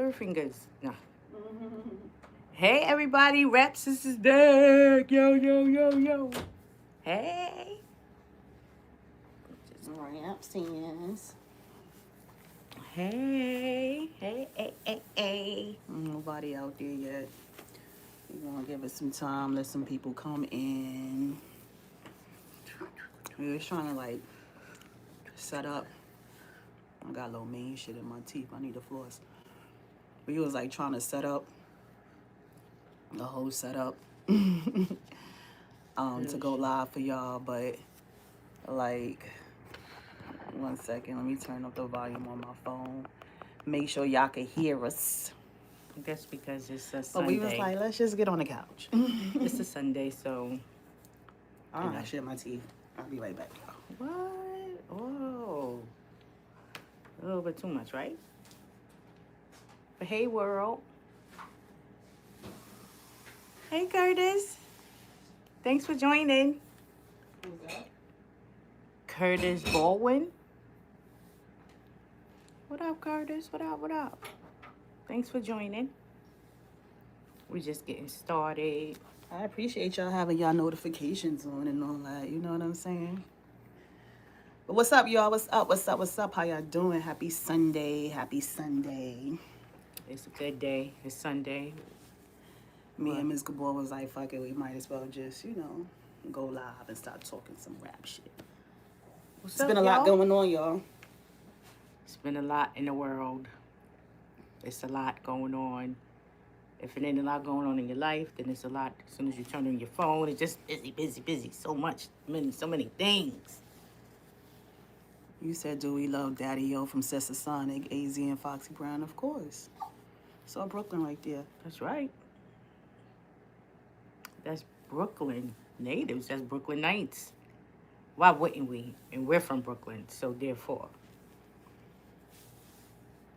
her fingers. No. Hey, everybody. RapSiS is back. Yo, yo, yo, yo. Hey. RapSiS. Hey. Hey, hey, hey, hey. Nobody out there yet. We're going to give it some time. Let some people come in. We was trying to, like, set up. I got a little mean shit in my teeth. I need to floss. We was, like, trying to set up the whole setup to go live for y'all, but like 1 second, let me turn up the volume on my phone, make sure y'all can hear us. That's because it's a Sunday. But we was like, let's just get on the couch. It's a Sunday, so I shit my teeth. I'll be right back, y'all. What? Oh, a little bit too much, right? But hey, world. Hey, Curtis. Thanks for joining. Who's that? Curtis Baldwin. What up, Curtis? What up? What up? Thanks for joining. We're just getting started. I appreciate y'all having y'all notifications on and all that. You know what I'm saying? But what's up, y'all? What's up? What's up? What's up? How y'all doing? Happy Sunday. Happy Sunday. It's a good day. It's Sunday. Me and Mz Gabore was like, fuck it, we might as well just, go live and start talking some rap shit. It's been a lot going on, y'all. It's been a lot in the world. It's a lot going on. If it ain't a lot going on in your life, then it's a lot. As soon as you turn on your phone, it's just busy, busy, busy. So many things. You said, do we love Daddy O from Sister Sonic, AZ, and Foxy Brown? Of course. Saw Brooklyn right there. That's right. That's Brooklyn natives. That's Brooklyn Knights. Why wouldn't we? And we're from Brooklyn, so therefore.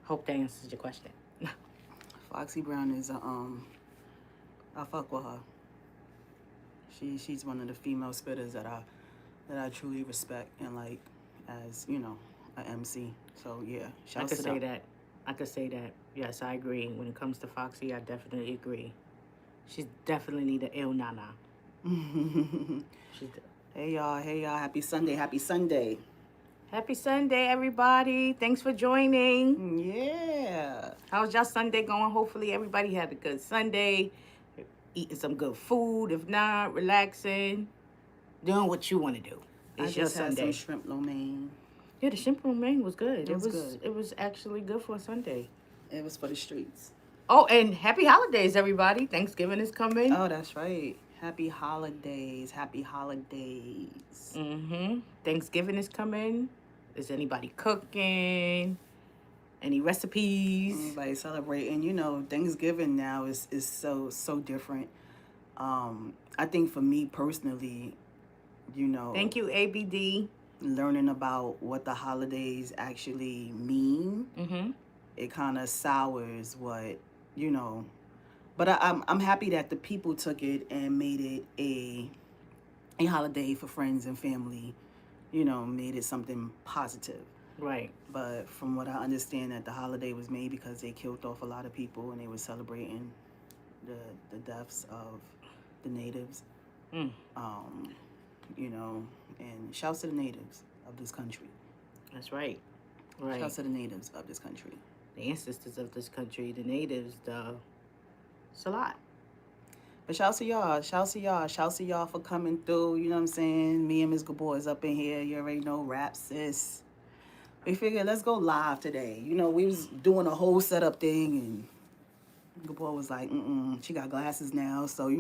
Hope that answers your question. Foxy Brown is I fuck with her. She's one of the female spitters that I truly respect and like as, a MC. So yeah, I could say that. I could say that. Yes, I agree. When it comes to Foxy, I definitely agree. She's definitely the ill nana. Hey y'all, happy Sunday, happy Sunday. Happy Sunday, everybody. Thanks for joining. Yeah. How's y'all Sunday going? Hopefully everybody had a good Sunday. Eating some good food. If not, relaxing. Doing what you want to do. It's your Sunday. I just had some shrimp lo mein. Yeah, the shrimp lo mein was good. It was good. It was actually good for a Sunday. It was for the streets. Oh, and happy holidays, everybody. Thanksgiving is coming. Oh, that's right. Happy holidays. Happy holidays. Thanksgiving is coming. Is anybody cooking? Any recipes? Anybody celebrating? Thanksgiving now is so different. I think for me personally, Thank you, ABD. Learning about what the holidays actually mean. It kind of sours what, But I'm happy that the people took it and made it a holiday for friends and family, made it something positive. Right. But from what I understand, that the holiday was made because they killed off a lot of people and they were celebrating the deaths of the natives. And shouts to the natives of this country. That's right. Right. Shouts to the natives of this country. The ancestors of this country, the natives, it's a lot. But shouts to y'all. Shouts to y'all for coming through. You know what I'm saying? Me and Mz Gabore is up in here. You already know RapSiS. We figured let's go live today. We was doing a whole setup thing and Gabore was like, she got glasses now, so I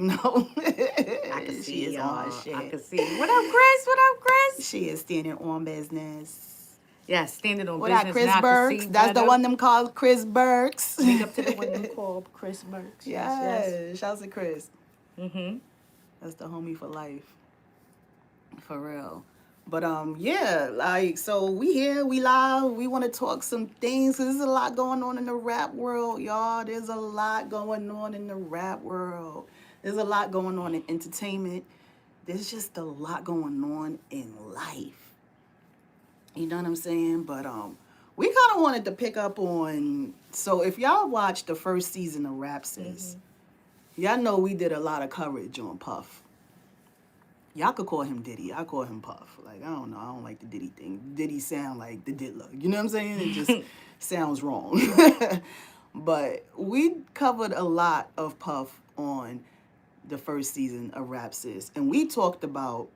can see she is on her shit. I can see. What up, Chris? What up, Chris? She is standing on business. Yeah, standing on business. What Chris Burks? That's the one them called Chris Burks. Big up to the one them called Chris Burks. Yes. Shouts to Chris. That's the homie for life. For real. But so we here, we live, we want to talk some things. There's a lot going on in the rap world, y'all. There's a lot going on in the rap world. There's a lot going on in entertainment. There's just a lot going on in life. You know what I'm saying? But we kind of wanted to pick up on. So if y'all watched the first season of RapSiS, y'all know we did a lot of coverage on Puff. Y'all could call him Diddy. I call him Puff. Like, I don't know. I don't like the Diddy thing. Diddy sound like the Diddler. You know what I'm saying? It just sounds wrong. But we covered a lot of Puff on the first season of RapSiS. And we talked about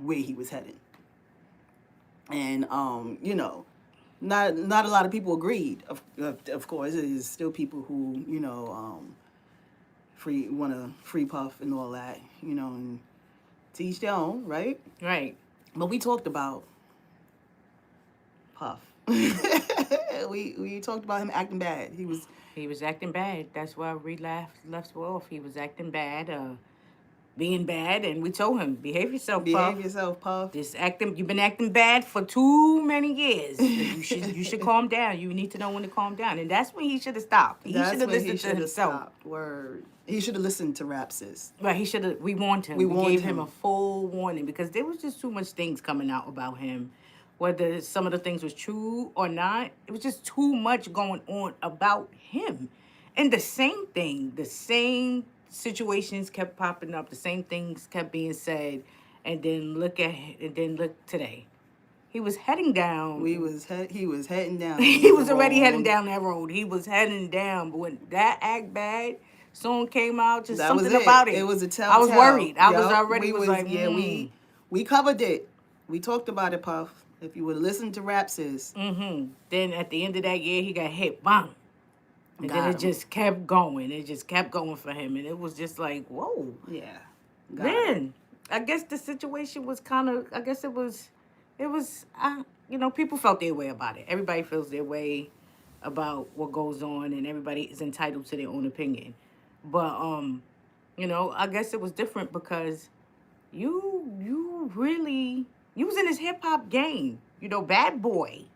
where he was headed. And, you know, not a lot of people agreed. Of course, there's still people who, you know, want to free Puff and all that, you know, and to each their own, right? Right. But we talked about Puff. we talked about him acting bad. He was acting bad. That's why we left off. He was acting bad, being bad, and we told him, behave yourself, Puff. Behave yourself, Puff. You've been acting bad for too many years. You should calm down. You need to know when to calm down. And that's when he should have stopped. He should have listened to himself. Stopped. Word. He should have listened to RapSiS. Right, he should have. We warned him. We gave him a full warning because there was just too much things coming out about him. Whether some of the things was true or not, it was just too much going on about him. And the same situations kept popping up. The same things kept being said. And then look today. He was heading down. He was heading down. He was already heading down that road. He was heading down. But when that Act Bad song came out, just something about it. It was a telltale. I was worried. I was like, we covered it. We talked about it, Puff. If you would have listened to RapSiS. Then at the end of that year, he got hit. Bang. And then it just kept going. It just kept going for him. And it was just like, whoa. Yeah. Then, I guess the situation was kind of, you know, people felt their way about it. Everybody feels their way about what goes on, and everybody is entitled to their own opinion. But, you know, I guess it was different because you was in his hip-hop game. You know, Bad Boy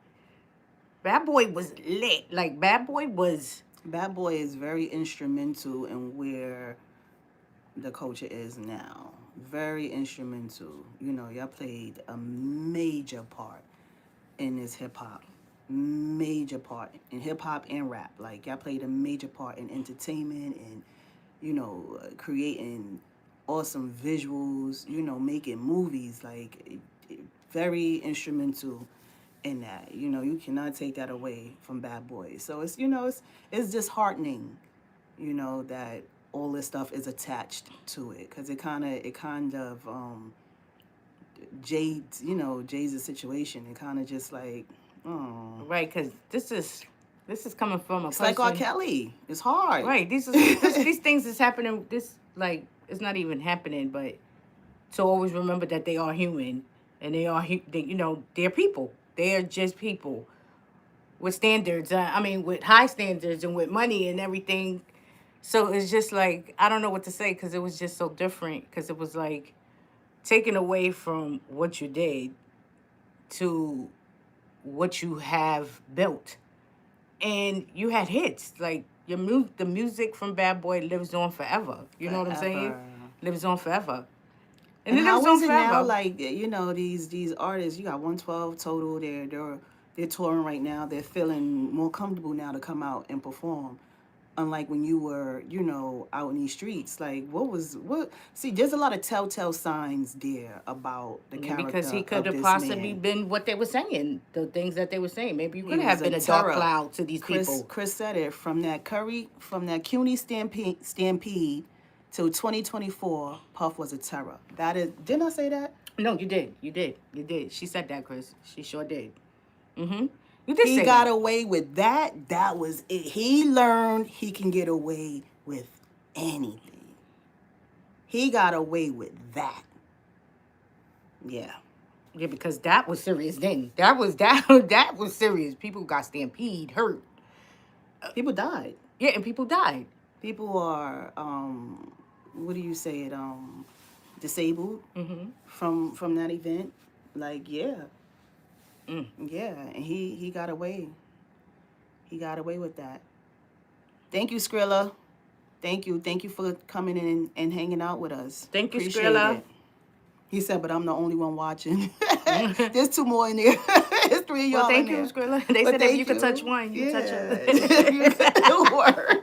was lit. Like, Bad Boy is very instrumental in where the culture is now. Very instrumental. You know, y'all played a major part in this hip-hop. Major part in hip-hop and rap. Like, y'all played a major part in entertainment and, you know, creating awesome visuals, you know, making movies. Like, very instrumental in that. You know, you cannot take that away from Bad Boy. So it's, you know, it's disheartening, you know, that all this stuff is attached to it, because it kind of jades the situation. It kind of just like, oh, right, because this is coming from a it's person. like R. Kelly. It's hard, right? These things is happening. This, like, it's not even happening, but to always remember that they are human. And they're people. They're just people with standards. With high standards and with money and everything. So it's just like, I don't know what to say because it was just so different. Because it was like taken away from what you did to what you have built. And you had hits. Like, the music from Bad Boy lives on forever. You know what I'm saying? Lives on forever. And how is it now? Like, you know, these artists, you got 112 total. They're touring right now. They're feeling more comfortable now to come out and perform. Unlike when you were, you know, out in these streets. Like, see, there's a lot of telltale signs there about the character because he could have possibly been what they were saying, the things that they were saying. Maybe you could have been a dark cloud to these people. Chris said it, from that CUNY stampede till 2024, Puff was a terror. That is, didn't I say that? No, you did. She said that, Chris. She sure did. You did say he got away with that. That was it. He learned he can get away with anything. He got away with that. Yeah. Yeah, because that was serious then. That was serious. People got stampede, hurt. People died. Yeah, and people died. People are what do you say it, disabled from that event. Like, yeah. Yeah, and he got away. He got away with that. Thank you, Skrilla. Thank you for coming in and hanging out with us. Thank you, Skrilla. He said, but I'm the only one watching. There's two more in there. It's 3 of y'all Well, thank in you, there. Skrilla. They But said if thank you could touch one, you touch Yeah. You it. could word.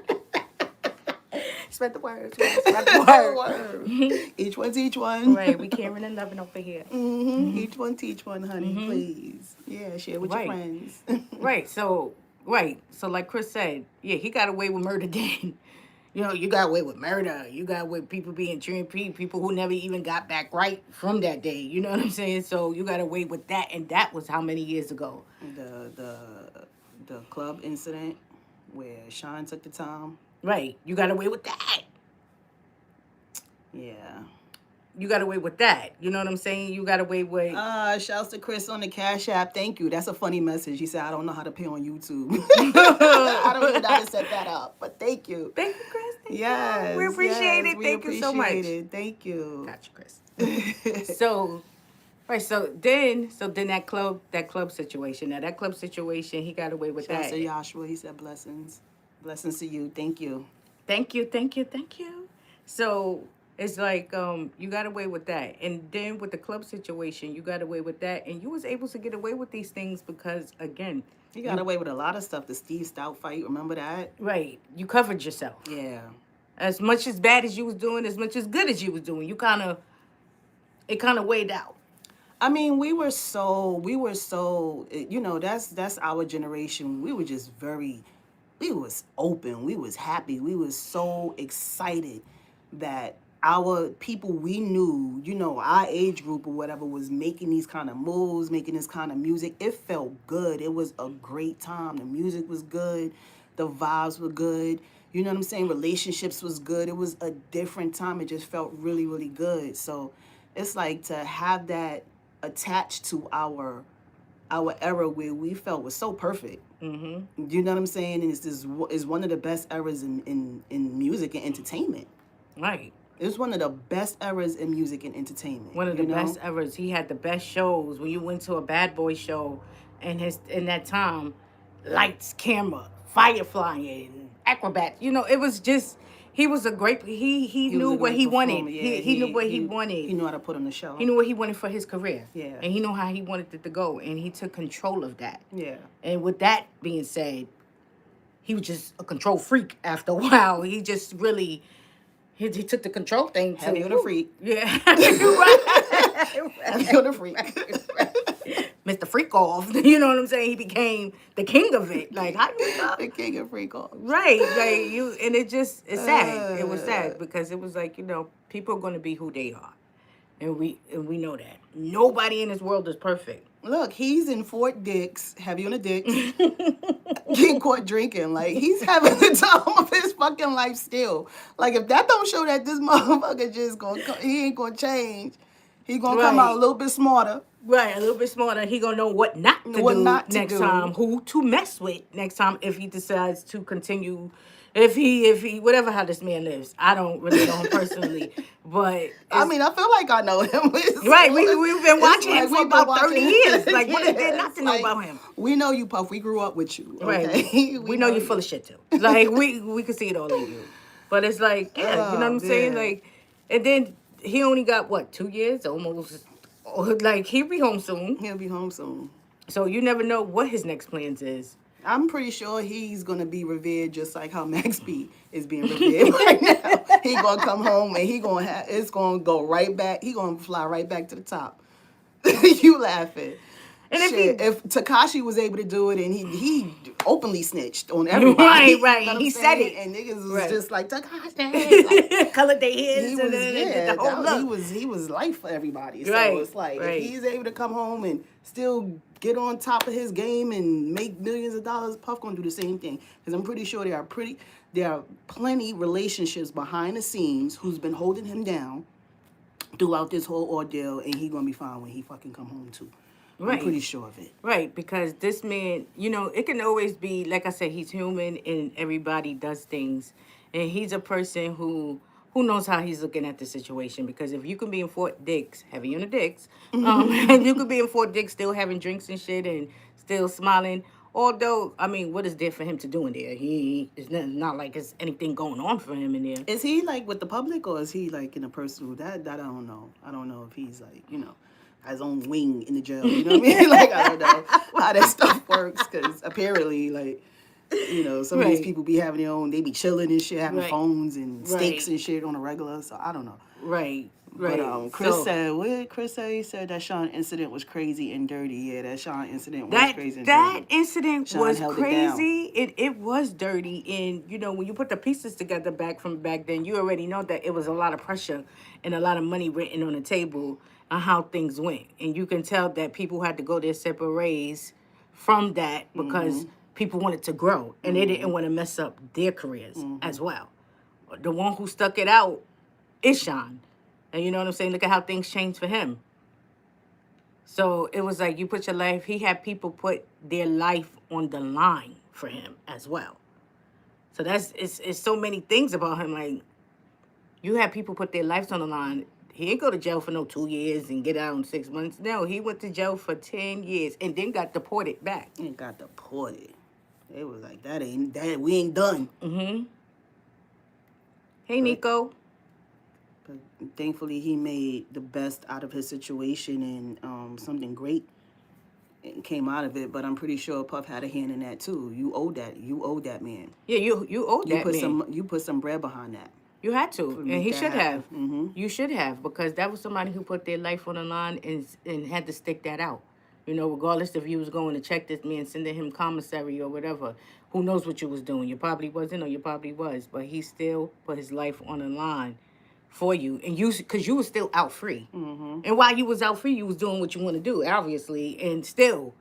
Spread the word. Spread the word. Word. Each one's each one. Right, we caring and loving over here. Each one teach one, honey, please. Yeah, share with your Right. friends. Right, so like Chris said, yeah, he got away with murder then. You know, you got away with murder. You got away with people being trimmed, people who never even got back right from that day. You know what I'm saying? So you got away with that, and that was how many years ago? The club incident where Sean took the time. Right, you got away with that. Yeah. You got away with that. You know what I'm saying? You got away with... Shouts to Chris on the Cash App. Thank you. That's a funny message. He said, I don't know how to pay on YouTube. I don't even know how to set that up, but thank you. Thank you, Chris. Thank Yes. you. We appreciate it. We Thank you so much. appreciate it. Thank you. Gotcha, Chris. So then that club situation. Now that club situation, he got away with Shouts that. to Joshua. He said blessings. Blessings to you. Thank you. Thank you. So it's like you got away with that, and then with the club situation, you got away with that, and you was able to get away with these things because again, He got away with a lot of stuff. The Steve Stout fight, remember that? right? You covered yourself. Yeah. As much as bad as you was doing, as much as good as you was doing, it kind of weighed out. I mean, we were so, that's our generation. We were just we was open. We was happy. We was so excited that our people we knew, our age group or whatever, was making these kind of moves, making this kind of music. It felt good. It was a great time. The music was good. The vibes were good. You know what I'm saying? Relationships was good. It was a different time. It just felt really, really good. So it's like to have that attached to our era where we felt was so perfect. Mm-hmm. You know what I'm saying? And it's one of the best eras in music and entertainment. Right. It was one of the best eras in music and entertainment. One of the best eras. He had the best shows. When you went to a Bad Boy show, and in that time, lights, camera, fire flying, acrobats. It was just. He was a great. He knew what he wanted. Yeah, he knew what he wanted. He knew how to put on the show. He knew what he wanted for his career. Yeah. And he knew how he wanted it to go, and he took control of that. Yeah. And with that being said, he was just a control freak after a while. He just really. He took the control thing to... Heavy on the freak. Yeah. Right. Heavy on the freak. Mr. Freak Off. You know what I'm saying? He became the king of it. Like, how you know? The king of freak off. Right. Like, and it's sad. It was sad because it was like, people are going to be who they are. And we know that. Nobody in this world is perfect. Look, he's in Fort Dix, heavy on the dicks, getting caught drinking. Like, he's having the time of his fucking life still. Like, if that don't show that this motherfucker he ain't gonna change. He gonna come out a little bit smarter. Right, a little bit smarter. He gonna know what not to do next time, who to mess with next time if he decides to continue. If he, whatever how this man lives, I don't really know him personally, but I mean, I feel like I know him. Right, we've been watching him for about 30 years. Like, what is there not to know about him? We know you, Puff. We grew up with you. Okay? Right, we know you're full of shit too. Like, we can see it all in you. But it's like, yeah, you know what I'm saying? Like, and then he only got what, 2 years almost. Like, he'll be home soon. He'll be home soon. So you never know what his next plans is. I'm pretty sure he's going to be revered just like how Max B is being revered right now. He going to come home and it's going to go right back. He going to fly right back to the top. You laughing. And if Tekashi was able to do it and he openly snitched on everybody. Right. You know He said it. And niggas was just like, Tekashi. Like, colored their heads. He was life for everybody. So Right, it's like, right. if he's able to come home and still get on top of his game and make millions of dollars, Puff gonna do the same thing. Because I'm pretty sure there are plenty relationships behind the scenes who's been holding him down throughout this whole ordeal, and he gonna be fine when he fucking come home too. Right. I'm pretty sure of it. Right, because this man, it can always be, like I said, he's human and everybody does things. And he's a person who knows how he's looking at the situation. Because if you can be in Fort Dix, heavy on the dicks, and you could be in Fort Dix still having drinks and shit and still smiling. Although, I mean, what is there for him to do in there? It's not like there's anything going on for him in there. Is he like with the public or is he like in a personal? That I don't know. I don't know if he's like, his own wing in the jail. You know what I mean? Like, I don't know how that stuff works, because apparently, like, you know, some of these people be having their own, they be chilling and shit, having phones and steaks and shit on a regular, so I don't know. Right. But Chris said, what did Chris say? He said that Sean incident was crazy and dirty. Yeah, that Sean incident was crazy and dirty. That incident Sean was held crazy. it It was dirty. And, you know, when you put the pieces together back then, you already know that it was a lot of pressure and a lot of money written on the table on how things went. And you can tell that people had to go their separate ways from that because people wanted to grow. And they didn't want to mess up their careers as well. The one who stuck it out is Sean. And you know what I'm saying? Look at how things changed for him. So it was like you put your life, he had people put their life on the line for him as well. So it's so many things about him. Like, you had people put their lives on the line. He didn't go to jail for no 2 years and get out in 6 months. No, he went to jail for 10 years and then got deported back. And got deported. It was like, we ain't done. Hey, Nico. But thankfully, he made the best out of his situation, and something great came out of it. But I'm pretty sure Puff had a hand in that too. You owe that man. Yeah, you owed that man. You put some bread behind that. You had to, and he should have. You should have, because that was somebody who put their life on the line and had to stick that out. You know, regardless if you was going to check this man, sending him commissary or whatever, who knows what you was doing? You probably wasn't, or you probably was, but he still put his life on the line for you, and because you was still out free. And while you was out free, you was doing what you want to do, obviously, and still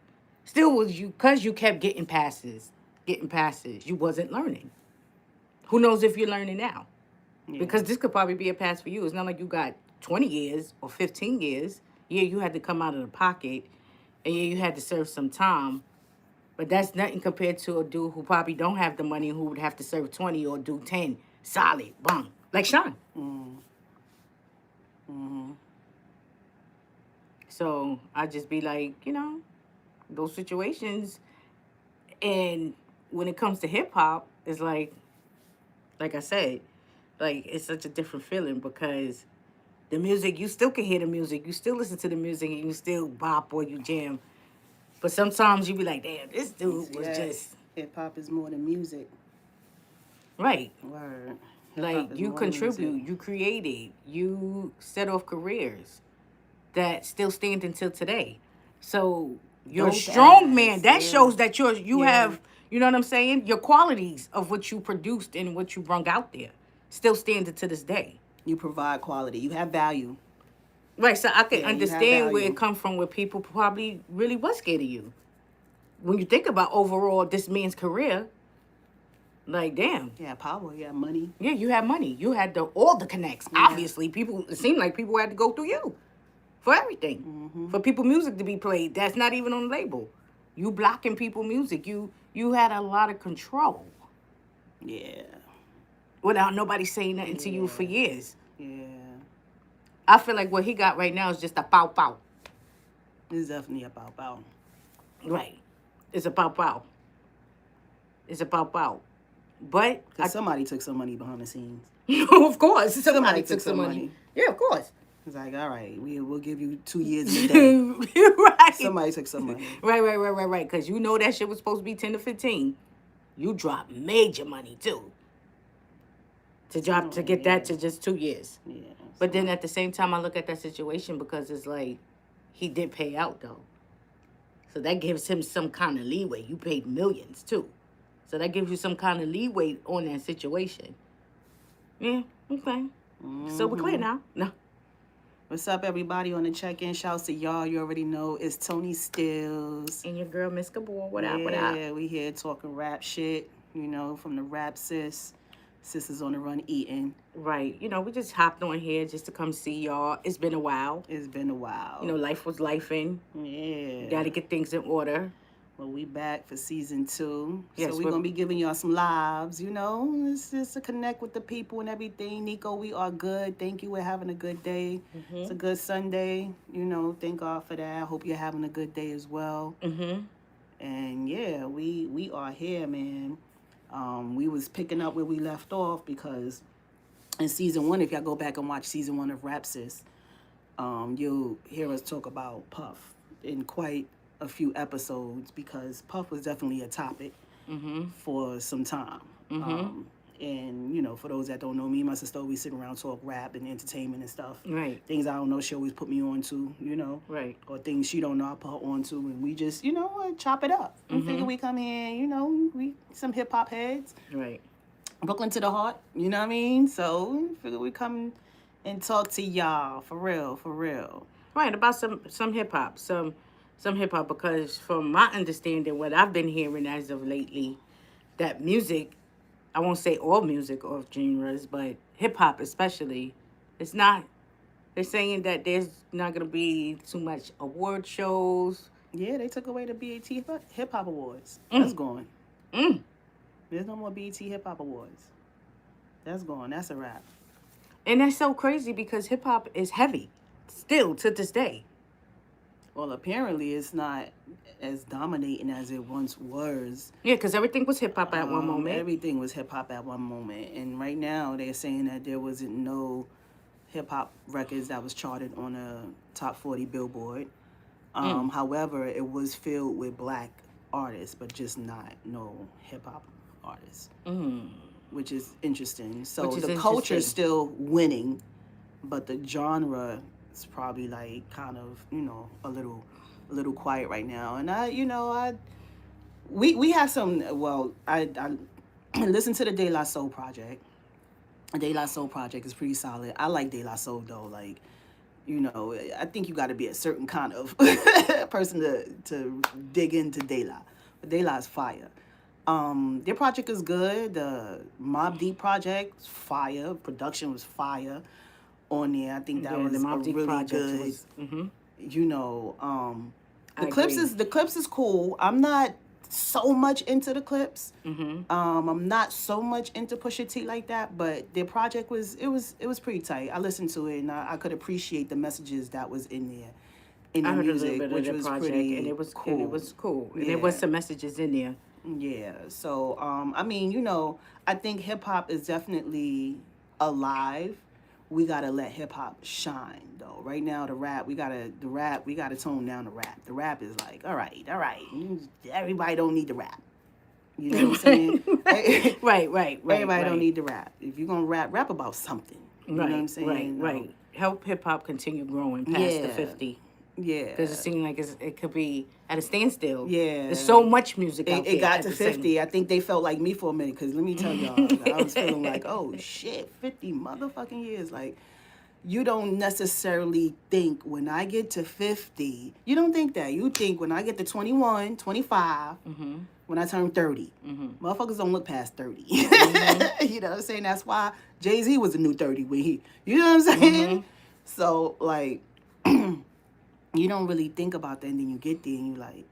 was you, because you kept getting passes. You wasn't learning. Who knows if you're learning now? Yeah. Because this could probably be a pass for you. It's not like you got 20 years or 15 years. Yeah, you had to come out of the pocket, and yeah, you had to serve some time. But that's nothing compared to a dude who probably don't have the money, who would have to serve 20 or do 10 solid, bang, like Sean. So I just be like, you know, those situations. And when it comes to hip hop, it's like I said, like, it's such a different feeling, because the music, you still can hear the music, you still listen to the music, and you still bop or you jam. But sometimes you be like, damn, this dude was just... Hip hop is more than music. Right. Word. Like, you contribute, you created, you set off careers that still stand until today. So you're a strong man. That shows that you have, you know what I'm saying? Your qualities of what you produced and what you brung out there still stand to this day. You provide quality. You have value. Right, so I can understand where it comes from, where people probably really was scared of you. When you think about overall this man's career, like, damn. Yeah, power. Yeah, money. Yeah, you had money. You had all the connects. Yeah. Obviously, it seemed like people had to go through you for everything. For people music to be played, that's not even on the label. You blocking people music. You had a lot of control. Yeah. Without nobody saying nothing to you for years. Yeah. I feel like what he got right now is just a pow-pow. It's definitely a pow-pow. Right. It's a pow-pow. It's a pow-pow. But... Because somebody took some money behind the scenes. Of course. Somebody took some money. Yeah, of course. It's like, all right, we'll give you 2 years a day. Right. Somebody took some money. Right. Because you know that shit was supposed to be 10 to 15. You dropped major money, too. To get that to just 2 years. Yeah. But then at the same time, I look at that situation, because it's like, he did pay out, though. So that gives him some kind of leeway. You paid millions, too. So that gives you some kind of leeway on that situation. Yeah, okay. So we're clear now. No. What's up, everybody on the check-in? Shouts to y'all. You already know it's tonisteelz. And your girl, Mz Gabore. What up, what up? Yeah, we here talking rap shit, you know, from the RapSiS. Sis is on the run eating. Right. You know, we just hopped on here just to come see y'all. It's been a while. It's been a while. You know, life was lifing. Yeah. Got to get things in order. Well, we back for season 2. Yes, so we're going to be giving y'all some lives, you know. It's just to connect with the people and everything. Nico, we are good. Thank you. We're having a good day. It's a good Sunday. You know, thank God for that. I hope you're having a good day as well. And, yeah, we are here, man. We was picking up where we left off, because in season 1, if y'all go back and watch season 1 of RapSiS, you'll hear us talk about Puff in quite a few episodes because Puff was definitely a topic for some time. And, you know, for those that don't know me, my sister always sit around talk rap and entertainment and stuff. Right. Things I don't know, she always put me on to, you know. Right. Or things she don't know, I put her on to. And we just, you know, chop it up. We figure we come here, you know, we some hip-hop heads. Right. Brooklyn to the heart, you know what I mean? So, figure we come and talk to y'all, for real, for real. Right, about some hip-hop, some hip-hop, because from my understanding, what I've been hearing as of lately, that music, I won't say all music or genres, but hip-hop especially, it's not, they're saying that there's not going to be too much award shows. Yeah, they took away the BET Hip-Hop Awards. That's gone. There's no more BET Hip-Hop Awards. That's gone. That's a wrap. And that's so crazy because hip-hop is heavy, still, to this day. Well, apparently it's not as dominating as it once was. Yeah, because everything was hip-hop at one moment. Everything was hip-hop at one moment. And right now they're saying that there wasn't no hip-hop records that was charted on a top 40 Billboard. However, it was filled with black artists, but just not no hip-hop artists. Which is interesting. So the culture's still winning, but the genre is probably like kind of, you know, a little quiet right now. And we have some, well, I listened to the De La Soul project. The De La Soul project is pretty solid. I like De La Soul though. Like, you know, I think you got to be a certain kind of person to dig into De La. But De La is fire. Their project is good. The Mobb Deep project, fire. Production was fire on there. I think that was the Mobb Deep really project good. was, You know, the I clips is cool. I'm not so much into the clips. I'm not so much into Pusha T like that, but their project was pretty tight. I listened to it and I could appreciate the messages that was in there. In the music, which was pretty and it was cool. And it was cool. And Yeah. there was some messages in there. Yeah. So, I mean, you know, I think hip hop is definitely alive. We gotta let hip hop shine though. Right now, we gotta tone down the rap. The rap is like, all right. Everybody don't need to rap. You know what I'm saying? Right. Everybody don't need to rap. If you're gonna rap about something. You know what I'm saying? Right. Help hip hop continue growing past the 50. Yeah. Because it seemed like it could be at a standstill. Yeah. There's so much music out there. It got to 50. I think they felt like me for a minute. Because let me tell y'all, I was feeling like, oh, shit, 50 motherfucking years. Like, you don't necessarily think when I get to 50, you don't think that. You think when I get to 21, 25, when I turn 30. Motherfuckers don't look past 30. You know what I'm saying? That's why Jay-Z was a new 30 when he, you know what I'm saying? So, like, you don't really think about that, and then you get there and you're like,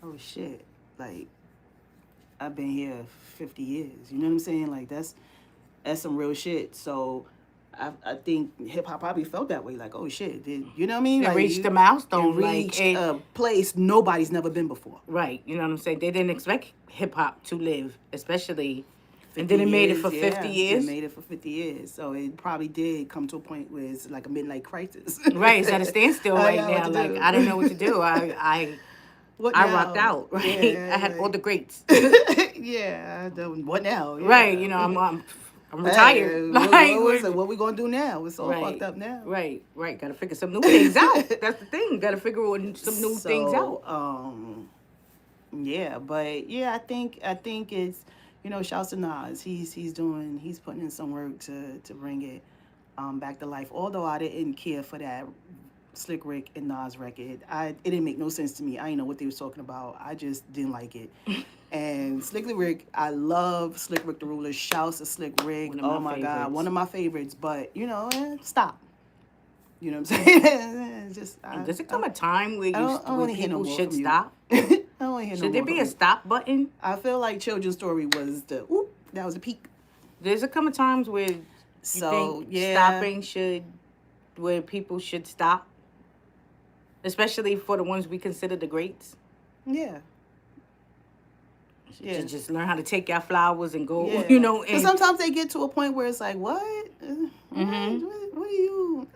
oh shit, like, I've been here 50 years. You know what I'm saying? Like, that's some real shit. So I think hip hop probably felt that way, like, oh shit, you know what I mean? It like, reached the milestone. It reached a place nobody's never been before. Right, you know what I'm saying? They didn't expect hip hop to live, especially, and then it made it for 50 years. It made it for 50 years. So it probably did come to a point where it's like a midlife crisis. Right, it's at a standstill right now. Like, I didn't know what to do. I rocked out, right? Yeah, I had all the greats. Yeah, what now? Yeah. Right, you know, I'm retired. What we gonna do now? It's all fucked up now. Right. Gotta figure some new things out. That's the thing. Gotta figure some new things out. Yeah, but yeah, I think it's, you know, shouts to Nas. He's putting in some work to bring it back to life. Although I didn't care for that Slick Rick and Nas record. It didn't make no sense to me. I didn't know what they was talking about. I just didn't like it. And Slick Rick, I love Slick Rick the Ruler. Shouts to Slick Rick. Oh my God, one of my favorites. But you know, stop. You know what I'm saying? Does it come a time where people should you. stop? I don't want to hear no Should there more be from a stop button? I feel like Children's Story was that was a peak. Does it come a times where you think stopping where people should stop? Especially for the ones we consider the greats? Yeah. To just learn how to take your flowers and go, you know. And sometimes they get to a point where it's like, what? What are you?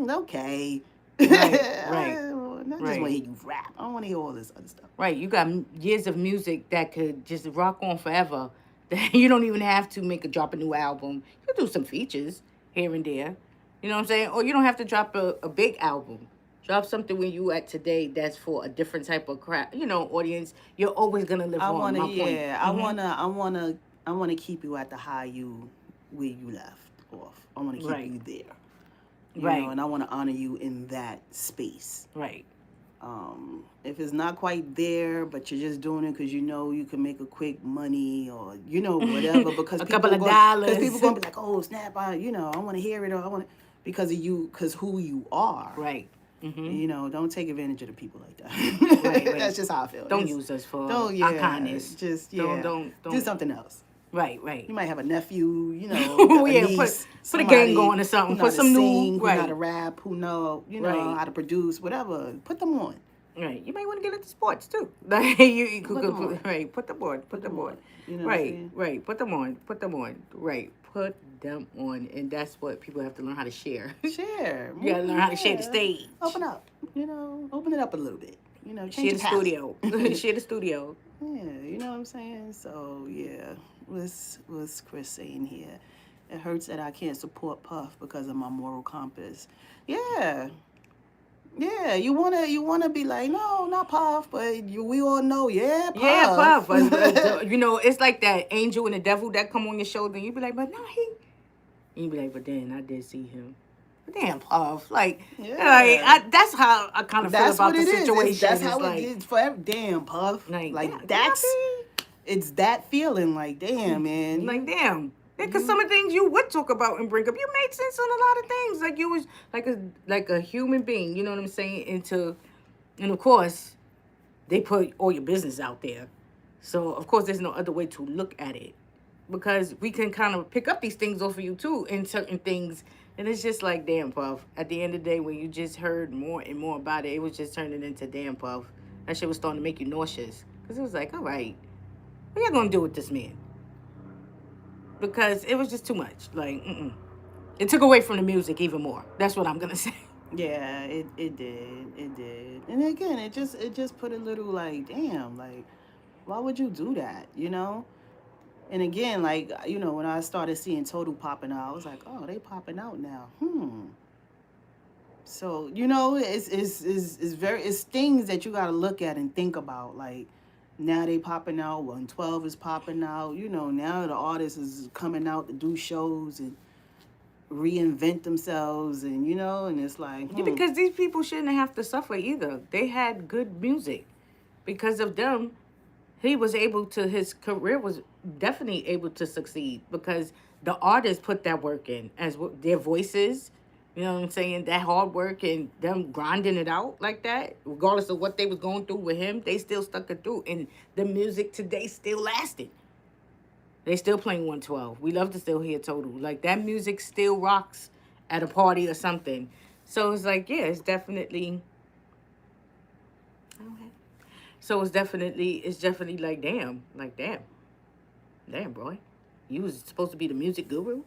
Okay. Right. Not just want to hear you rap. I don't want to hear all this other stuff. Right. You got years of music that could just rock on forever. That you don't even have to drop a new album. You do some features here and there. You know what I'm saying? Or you don't have to drop a big album. Drop something when you at today that's for a different type of crowd, audience. You're always gonna live I on. wanna, My point. yeah, I wanna keep you at the high you where you left off. I wanna keep Right. you there. Right. And I wanna honor you in that space. Right. If it's not quite there, but you're just doing it because you can make a quick money or whatever, because a couple of dollars. Because people gonna be like, oh snap, I want to hear it, or I want because of you, because who you are. Right. Don't take advantage of the people like that. Right. That's just how I feel. Don't use us for our kindness. Just don't do something else. Right. You might have a nephew, a niece, put a gang going or something. Put some sing, new, who right? know how to rap, who know, how to produce, whatever. Put them on. Right. You might want to get into sports too. you Put them on. Right. Put them on. Right. Put them on. Right. Put them on. And that's what people have to learn how to share. Share. You gotta learn how to share the stage. Open up. Open it up a little bit. Share the studio. Share the studio. Yeah, you know what I'm saying? So yeah. What's Chris saying here? It hurts that I can't support Puff because of my moral compass. Yeah. Yeah, you wanna be like, no, not Puff, but we all know, Puff. Yeah, Puff. It's like that angel and the devil that come on your shoulder, and you be like, but no, he. And you be like, but then I did see him. But damn, Puff, that's how I kind of feel about the situation. That's how it is for every damn Puff. It's that feeling, like damn, man. Like damn. Because some of the things you would talk about and bring up, you made sense on a lot of things. Like you was like a human being, you know what I'm saying? And of course, they put all your business out there. So of course, there's no other way to look at it, because we can kind of pick up these things off of you too in certain things. And it's just like, damn, Puff. At the end of the day, when you just heard more and more about it, it was just turning into damn, Puff. That shit was starting to make you nauseous. Because it was like, all right, what y'all gonna do with this man? Because it was just too much. Like, It took away from the music even more. That's what I'm gonna say. Yeah, it did. And again, it just put a little like, damn, like, why would you do that? And again, like, when I started seeing Total popping out, I was like, oh, they popping out now. So, it's things that you gotta look at and think about, like. Now they popping out. 112 is popping out. Now the artists is coming out to do shows and reinvent themselves, and and it's like Yeah, because these people shouldn't have to suffer either. They had good music. Because of them, his career was definitely able to succeed, because the artists put that work in, their voices. You know what I'm saying? That hard work and them grinding it out like that, regardless of what they was going through with him, they still stuck it through. And the music today still lasted. They still playing 112. We love to still hear Total. Like, that music still rocks at a party or something. So it's like, yeah, it's definitely... So it's definitely like, damn. Like, damn. Damn, boy. You was supposed to be the music guru?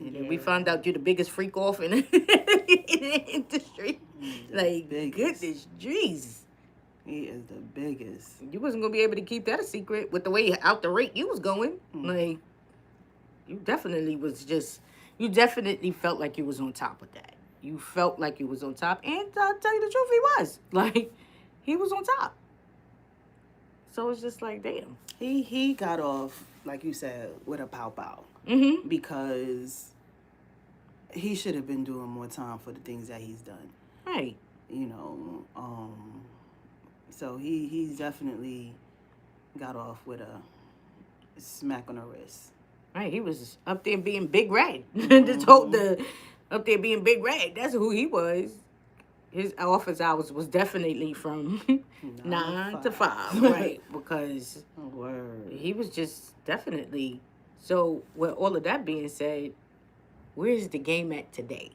And then we found out you're the biggest freak off in the industry. Like, goodness, jeez. He is the biggest. You wasn't going to be able to keep that a secret with the way out the rate you was going. Like, you definitely felt like you was on top of that. You felt like you was on top. And I'll tell you the truth, he was. Like, he was on top. So it's just like, damn. He got off, like you said, with a pow-pow. Because he should have been doing more time for the things that he's done. Right. So he's definitely got off with a smack on the wrist. Right, he was up there being Big Red. Up there being Big Red. That's who he was. His office hours was definitely from 9 to 5, right? Because he was just definitely... So, with all of that being said, where's the game at today?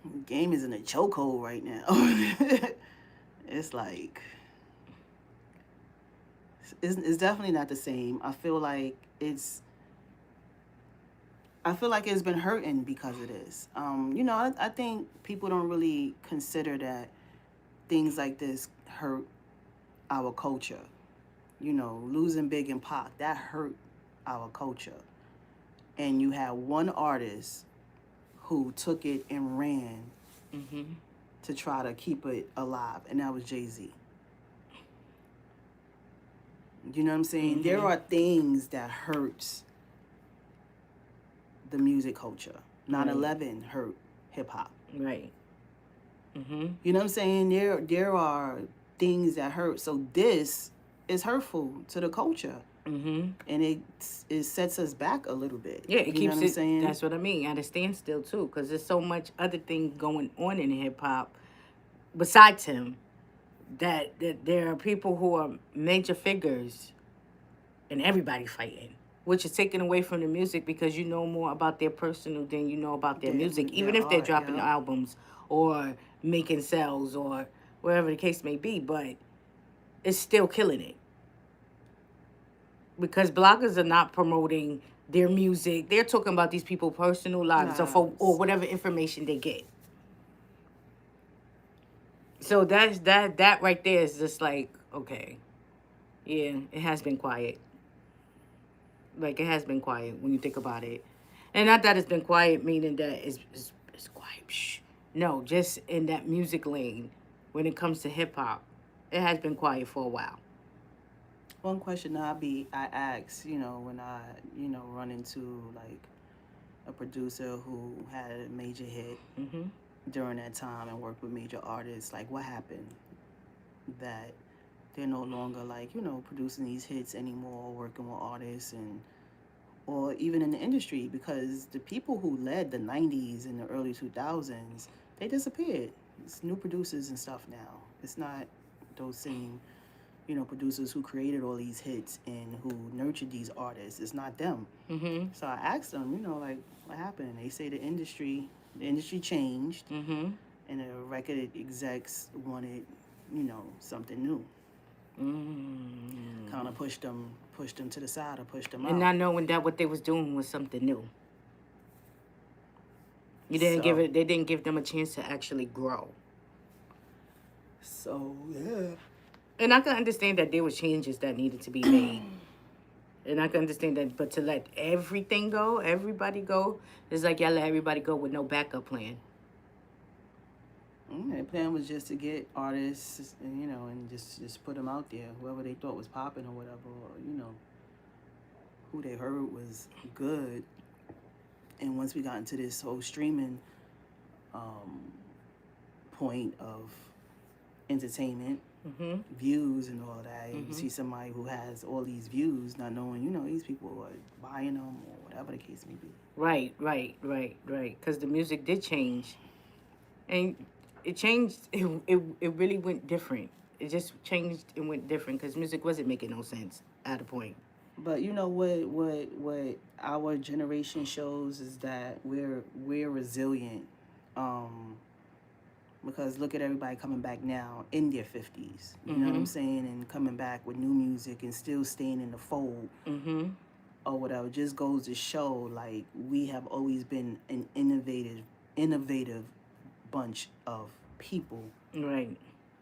The game is in a chokehold right now. It's like... It's definitely not the same. I feel like it's I feel like it's been hurting because of this. I think people don't really consider that things like this hurt our culture. Losing Big and Pac, that hurt our culture. And you had one artist who took it and ran to try to keep it alive, and that was Jay-Z. You know what I'm saying? There are things that hurts the music culture. 9/11 hurt hip-hop. Right. You know what I'm saying? There are things that hurt. So this is hurtful to the culture. And it sets us back a little bit. Yeah, it keeps know what I'm saying? That's what I mean. At a standstill too, because there's so much other things going on in hip hop besides him. That there are people who are major figures, and everybody fighting, which is taken away from the music because you know more about their personal than you know about their music, even if they're dropping albums or making sales or wherever the case may be. But it's still killing it. Because bloggers are not promoting their music. They're talking about these people's personal lives or whatever information they get. So that right there is just like, okay. Yeah, it has been quiet. Like, it has been quiet when you think about it. And not that it's been quiet, meaning that it's quiet. Shh. No, just in that music lane, when it comes to hip-hop, it has been quiet for a while. One question I ask, when I, run into like a producer who had a major hit during that time and worked with major artists, like what happened that they're no longer like, producing these hits anymore, working with artists or even in the industry, because the people who led the 90s and the early 2000s, they disappeared. It's new producers and stuff now. It's not those same producers who created all these hits and who nurtured these artists. It's not them. So I asked them, like, what happened? They say the industry changed, and the record execs wanted, something new. Kind of pushed them to the side or pushed them out. And not knowing that what they was doing was something new. They didn't give them a chance to actually grow. So, yeah. And I can understand that there were changes that needed to be made. And I can understand that, but to let everybody go, it's like y'all let everybody go with no backup plan. The plan was just to get artists, and, and just put them out there, whoever they thought was popping or whatever, or, who they heard was good. And once we got into this whole streaming point of entertainment, views and all that, you see somebody who has all these views, not knowing, these people are buying them or whatever the case may be. Right. Because the music did change. And it changed, it really went different. It just changed and went different because music wasn't making no sense at a point. But what our generation shows is that we're resilient. Because look at everybody coming back now in their 50s. You know what I'm saying? And coming back with new music and still staying in the fold. Or whatever. Just goes to show, like, we have always been an innovative bunch of people. Right.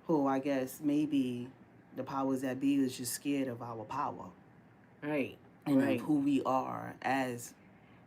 Who I guess maybe the powers that be is just scared of our power. Right. And of who we are as.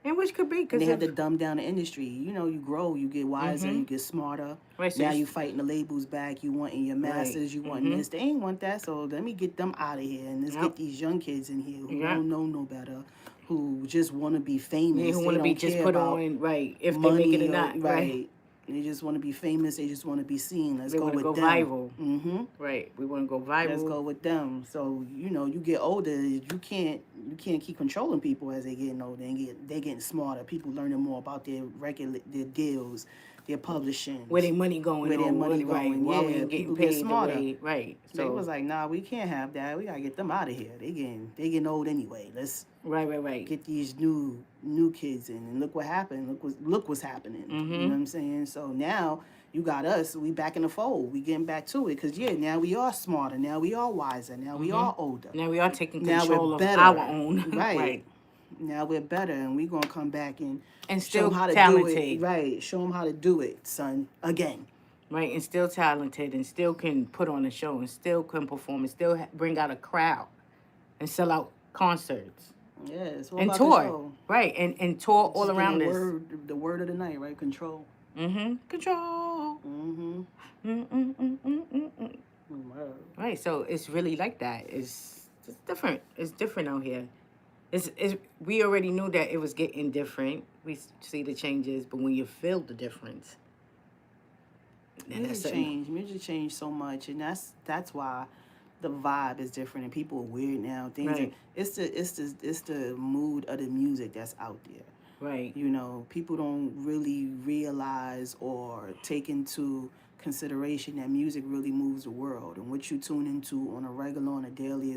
And which could be because they had to dumb down the industry. You grow, you get wiser, you get smarter. Right, so now you fighting the labels back. You wanting your masters, you wanting this. They ain't want that, so let me get them out of here and let's get these young kids in here who don't know no better, who just want to be famous. Yeah, who want to be just put on, right? If they make it or not, right? They just want to be famous. They just want to be seen. Let's go with them. Viral. Right. We want to go viral. Let's go with them. So you get older. You can't keep controlling people as they getting older. They getting smarter. People learning more about their record, their deals, their publishing. Where their money going? Where their money going? Right. Yeah, getting paid get smarter. Right. So they was like, nah, we can't have that. We gotta get them out of here. They getting old anyway. Let's get these new kids in, and look what happened. Look what's happening. You know what I'm saying? So now you got us. We back in the fold. We getting back to it because now we are smarter. Now we are wiser. Now we are older. Now we are taking control of our own. Right. Now we're better, and we're gonna come back and show still them how to do talented. it. Right, show them how to do it, son. Again. Right, and still talented, and still can put on a show, and still can perform, and still bring out a crowd, and sell out concerts. Yeah, it's all And about tour. control. Right, and tour all Just around the us. the word of the night, right? Control. Control. Right, so it's really like that. It's different. It's different out here. It's we already knew that it was getting different. We see the changes, but when you feel the difference, Music changed so much, and that's why the vibe is different, and people are weird now. Right. It's the mood of the music that's out there. Right. You know, people don't really realize or take into consideration that music really moves the world, and what you tune into on a regular, on a daily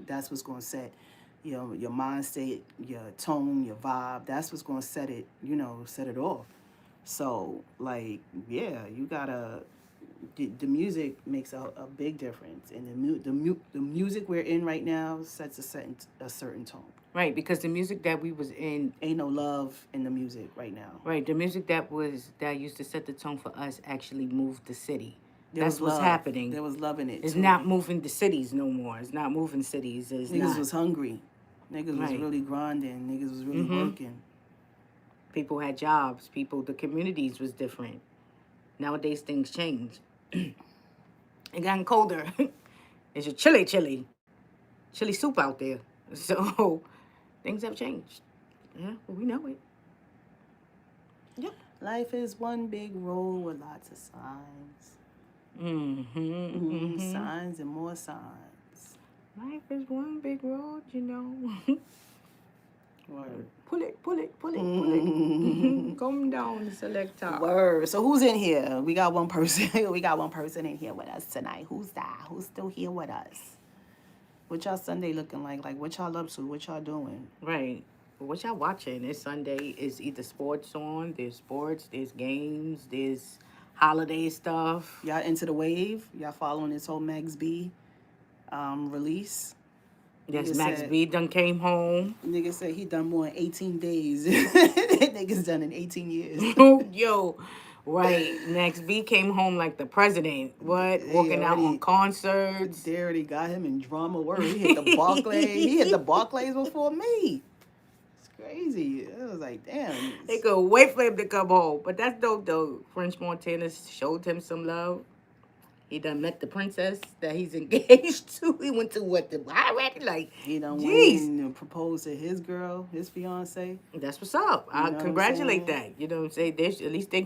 that's what's going to set your mind state, your tone, your vibe. That's what's going to set it, set it off. So, like, yeah, you gotta. The music makes a big difference, and the music we're in right now sets a certain tone. Right, because the music that we was in, ain't no love in the music right now. Right, the music that used to set the tone for us actually moved the city. That's what's happening. There was love in it. It's too. not moving the cities no more. It's not moving cities. Niggas was hungry. Niggas was really grinding. Niggas was really working. People had jobs. The communities was different. Nowadays, things change. It gotten colder. It's a chilly soup out there. So, things have changed. Yeah, well, we know it. Yeah. Life is one big road with lots of signs. Signs and more signs. Life is one big road, Word. Pull it. Come down, selector. Word. So who's in here? We got one person. We got one person in here with us tonight. Who's that? Who's still here with us? What y'all Sunday looking like? Like, what y'all up to? What y'all doing? Right. What y'all watching? It's Sunday. It's either sports on. There's sports. There's games. There's holiday stuff. Y'all into the wave? Y'all following this whole Mz B release? Yes, Mz B done came home. Nigga said he done more in 18 days. Nigga's done in 18 years. Yo, right. Mz B came home like the president. What? Walking out on concerts. They already got him in drama work. He hit the Barclays. He hit the Barclays before me. It's crazy. It was like, damn. They could wait for him to come home. But that's dope, though. French Montana showed him some love. He done met the princess that he's engaged to. He went to He done went and proposed to his girl, his fiance. That's what's up. I congratulate that. You know what I'm saying? At least they're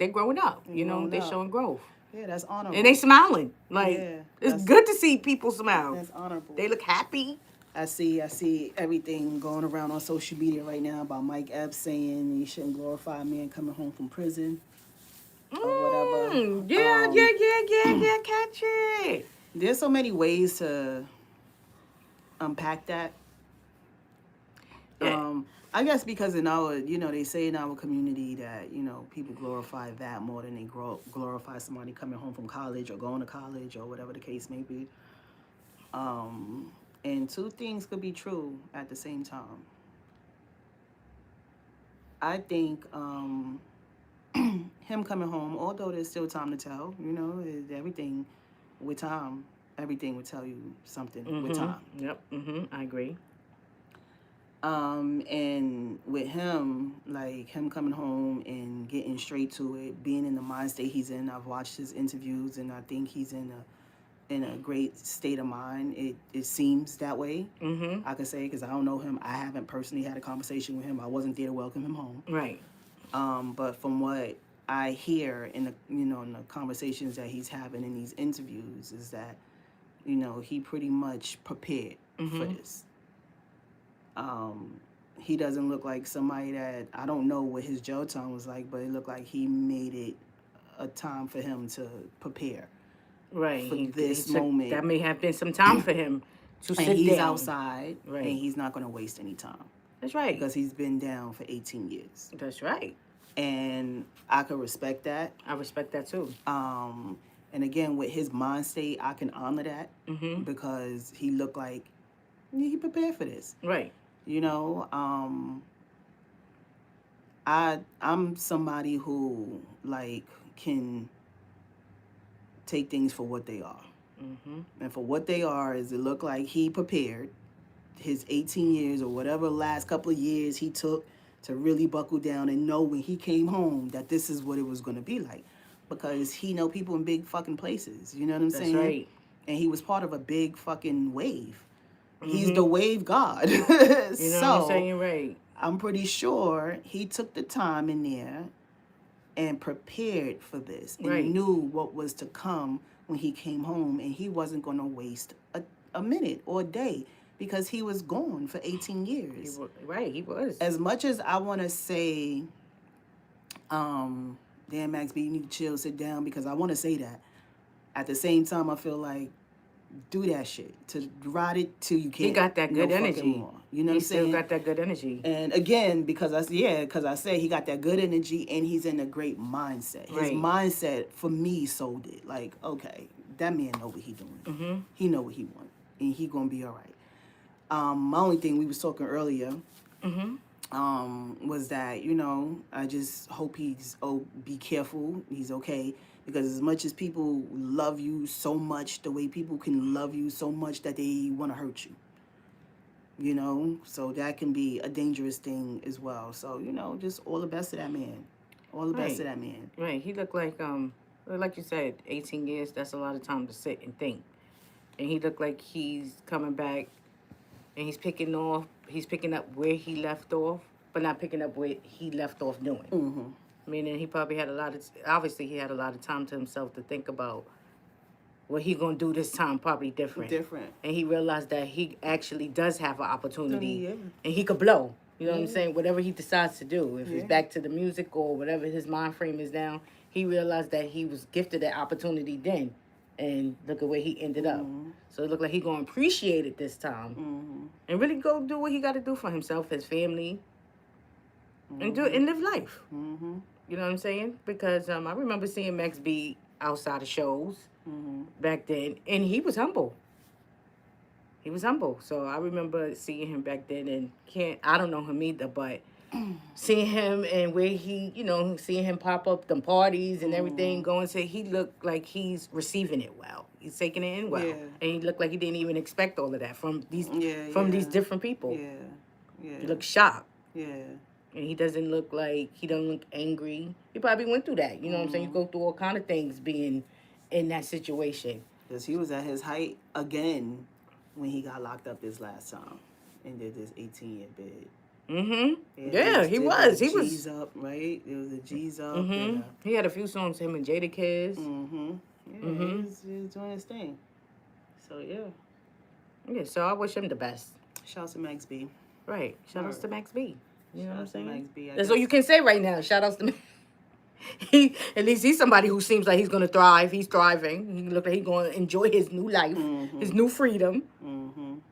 growing up. They're showing growth. Yeah, that's honorable. And they smiling. It's good to see people smile. That's honorable. They look happy. I see everything going around on social media right now about Mike Epps saying he shouldn't glorify a man coming home from prison. Or whatever. Yeah, catch it. There's so many ways to unpack that. Yeah. I guess because in our, they say in our community that, people glorify that more than they glorify somebody coming home from college or going to college or whatever the case may be. And two things could be true at the same time. I think him coming home, although there's still time to tell, everything with time, everything would tell you something with time. Yep, I agree. And with him, like him coming home and getting straight to it, being in the mind state he's in, I've watched his interviews and I think he's in a great state of mind. It seems that way. I could say, because I don't know him. I haven't personally had a conversation with him. I wasn't there to welcome him home. Right. But from what I hear in the in the conversations that he's having in these interviews is that he pretty much prepared for this. He doesn't look like somebody that, I don't know what his jail time was like, but it looked like he made it a time for him to prepare. Right. For this moment. That may have been some time for him to sit down. And he's outside, right, and he's not going to waste any time. That's right. Because he's been down for 18 years. That's right. And I could respect that. I respect that too. And again, with his mind state, I can honor that because he looked like he prepared for this. Right. You know, I'm somebody who like can take things for what they are. Mm-hmm. And for what they are is it looked like he prepared his 18 years or whatever last couple of years he took to really buckle down and know when he came home that this is what it was going to be like. Because he know people in big fucking places. You know what I'm That's saying? right. And he was part of a big fucking wave. He's Mm-hmm. the wave god. You know what I'm So saying? Right. I'm pretty sure he took the time in there and prepared for this and Right. knew what was to come when he came home, and he wasn't going to waste a minute or a day because he was gone for 18 years. Right, he was. As much as I want to say, damn, Max B, you need to chill, sit down, because I want to say that. At the same time, I feel like do that shit to ride it till you can't. He got that good energy. More. You know what I'm saying? He still got that good energy. And again, because I say he got that good energy and he's in a great mindset. His mindset for me sold it. Like, okay, that man know what he doing. Mm-hmm. He know what he want, and he gonna be all right. My only thing we was talking earlier, was that I just hope be careful. He's okay. Because as much as people love you so much, the way people can love you so much that they want to hurt you. So that can be a dangerous thing as well. So, just all the best to that man. All the best to that man. Right. He looked like you said, 18 years, that's a lot of time to sit and think. And he looked like he's coming back and he's picking up where he left off, but not picking up where he left off doing. Mm-hmm. Meaning he probably had obviously he had a lot of time to himself to think about what he gonna do this time, probably different. And he realized that he actually does have an opportunity and he could blow. You know what I'm saying? Whatever he decides to do. If it's back to the music or whatever his mind frame is now, he realized that he was gifted that opportunity then. And look at where he ended up. So it looked like he gonna appreciate it this time. And really go do what he gotta do for himself, his family, and live life. You know what I'm saying? Because I remember seeing Max B outside of shows back then, and he was humble. He was humble. So I remember seeing him back then, and I don't know him either, but seeing him and where he, seeing him pop up them parties and everything, he looked like he's receiving it well. He's taking it in well, and he looked like he didn't even expect all of that from these different people. He looked shocked. And he doesn't look angry. He probably went through that. You know what I'm saying? You go through all kind of things being in that situation. Because he was at his height again when he got locked up this last time and did this 18-year bid. Yeah, he was. He was G's up, right? It was a G's up. He had a few songs, him and Jada Kiss. He was doing his thing. So, yeah. Yeah, so I wish him the best. Shout out to Max B. Right. Shout out to Max B. You know what I'm saying? Max B, That's all you can say right now. Shout outs to me. At least he's somebody who seems like he's going to thrive. He's thriving. He look like he's going to enjoy his new life, his new freedom,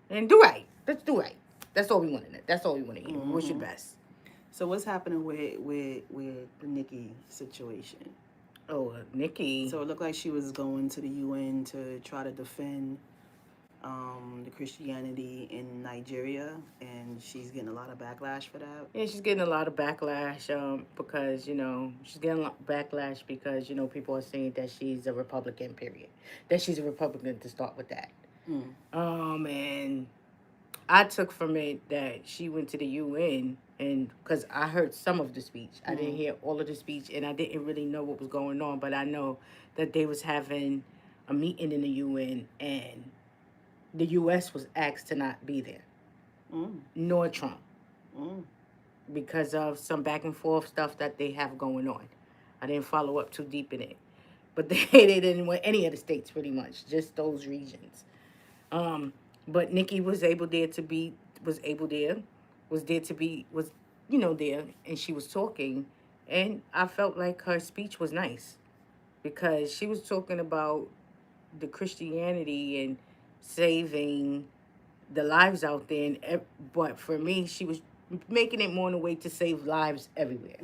and do right. Let's do right. That's all we want in it. That's all we want to hear. Wish you the best. So what's happening with the Nicki situation? Oh, Nicki. So it looked like she was going to the UN to try to defend the Christianity in Nigeria, and she's getting a lot of backlash for that. Yeah, she's getting a lot of backlash because, she's getting a lot of backlash because, people are saying that she's a Republican, period. That she's a Republican to start with that. And I took from it that she went to the UN, and because I heard some of the speech. I didn't hear all of the speech, and I didn't really know what was going on, but I know that they was having a meeting in the UN, and the U.S. was asked to not be there, nor Trump, because of some back and forth stuff that they have going on. I didn't follow up too deep in it, but they didn't want any of the states pretty much, just those regions. But Nicki was there, and she was talking, and I felt like her speech was nice, because she was talking about the Christianity and saving the lives out there, but for me, she was making it more in a way to save lives everywhere.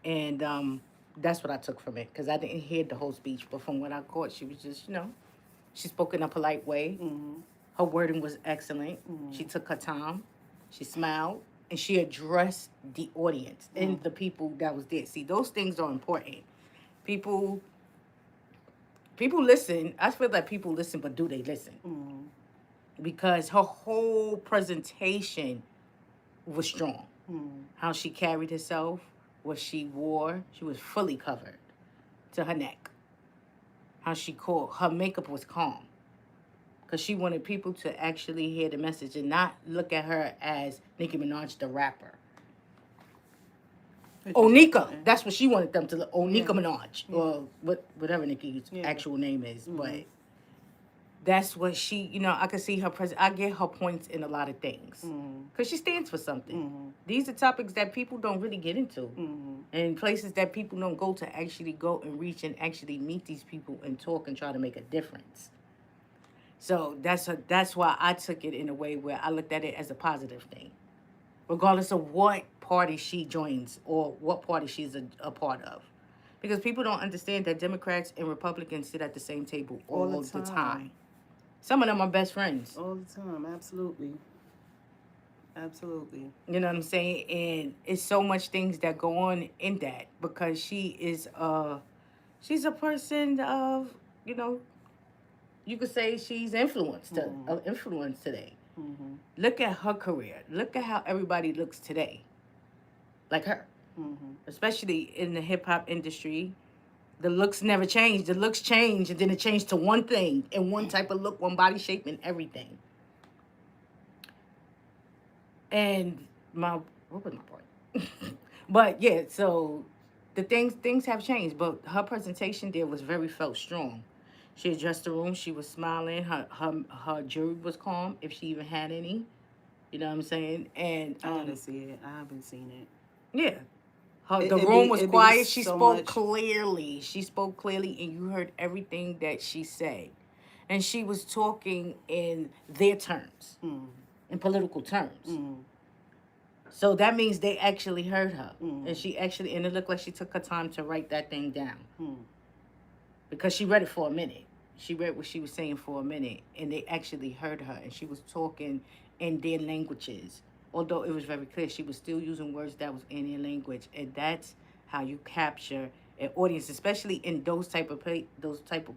And that's what I took from it, because I didn't hear the whole speech, but from what I caught, she was just, she spoke in a polite way. Her wording was excellent. Mm. She took her time. She smiled. And she addressed the audience and the people that was there. See, those things are important. People listen. I feel like people listen, but do they listen? Because her whole presentation was strong. How she carried herself, what she wore, she was fully covered to her neck. How she called, her makeup was calm. Because she wanted people to actually hear the message and not look at her as Nicki Minaj, the rapper. Onika, that's what she wanted them to look. Onika Minaj, or whatever Nicki's actual name is. But that's what she, you know, I could see her I get her points in a lot of things. Because she stands for something. These are topics that people don't really get into. And places that people don't go to actually go and reach and actually meet these people and talk and try to make a difference. So that's why I took it in a way where I looked at it as a positive thing. Regardless of what party she joins or what party she's a part of. Because people don't understand that Democrats and Republicans sit at the same table all the time. Some of them are best friends. All the time, absolutely. Absolutely. You know what I'm saying? And it's so much things that go on in that because she's a person of, you know, you could say she's influence today. Look at her career. Look at how everybody looks today. Like her. Especially in the hip-hop industry. The looks never change. The looks change, and then it changed to one thing, and one type of look, one body shape, and everything. And what was my point? But yeah, so the things have changed, but her presentation there was felt strong. She addressed the room. She was smiling. Her jury was calm, if she even had any. You know what I'm saying? And I gotta see it. I haven't seen it. Yeah. The room was quiet. She spoke clearly. She spoke clearly, and you heard everything that she said. And she was talking in their terms, in political terms. So that means they actually heard her. And and it looked like she took her time to write that thing down. Because she read it for a minute. She read what she was saying for a minute, and they actually heard her, and she was talking in their languages. Although it was very clear, she was still using words that was in their language, and that's how you capture an audience, especially in those type of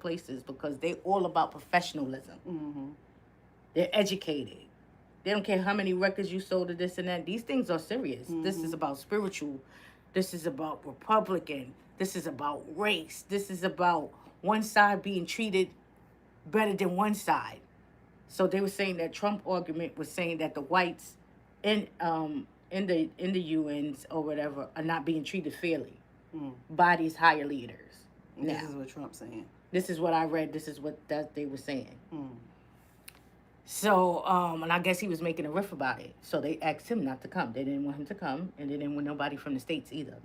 places, because they're all about professionalism. They're educated. They don't care how many records you sold to this and that. These things are serious. This is about spiritual. This is about Republican. This is about race. This is about one side being treated better than one side. So they were saying that Trump argument was saying that the whites in the UNs or whatever are not being treated fairly by these higher leaders. This is what Trump's saying. This is what I read. This is what they were saying. So, and I guess he was making a riff about it. So they asked him not to come. They didn't want him to come, and they didn't want nobody from the States either.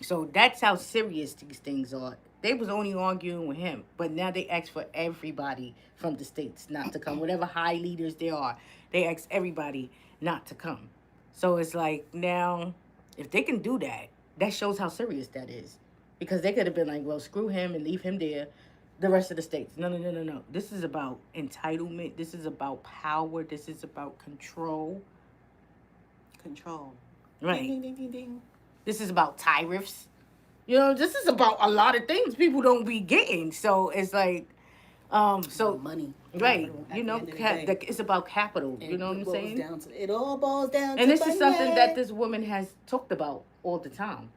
So that's how serious these things are. They was only arguing with him, but now they ask for everybody from the States not to come. Whatever high leaders there are, they ask everybody not to come. So it's like, now, if they can do that, that shows how serious that is. Because they could have been like, well, screw him and leave him there, the rest of the states. No. This is about entitlement. This is about power. This is about control. Right. Ding, ding, ding, ding. This is about tariffs. You know, this is about a lot of things people don't be getting. So it's like, money. Right. You know, it's about capital. And you know what I'm saying? It all boils down to And this money. is something that this woman has talked about all the time.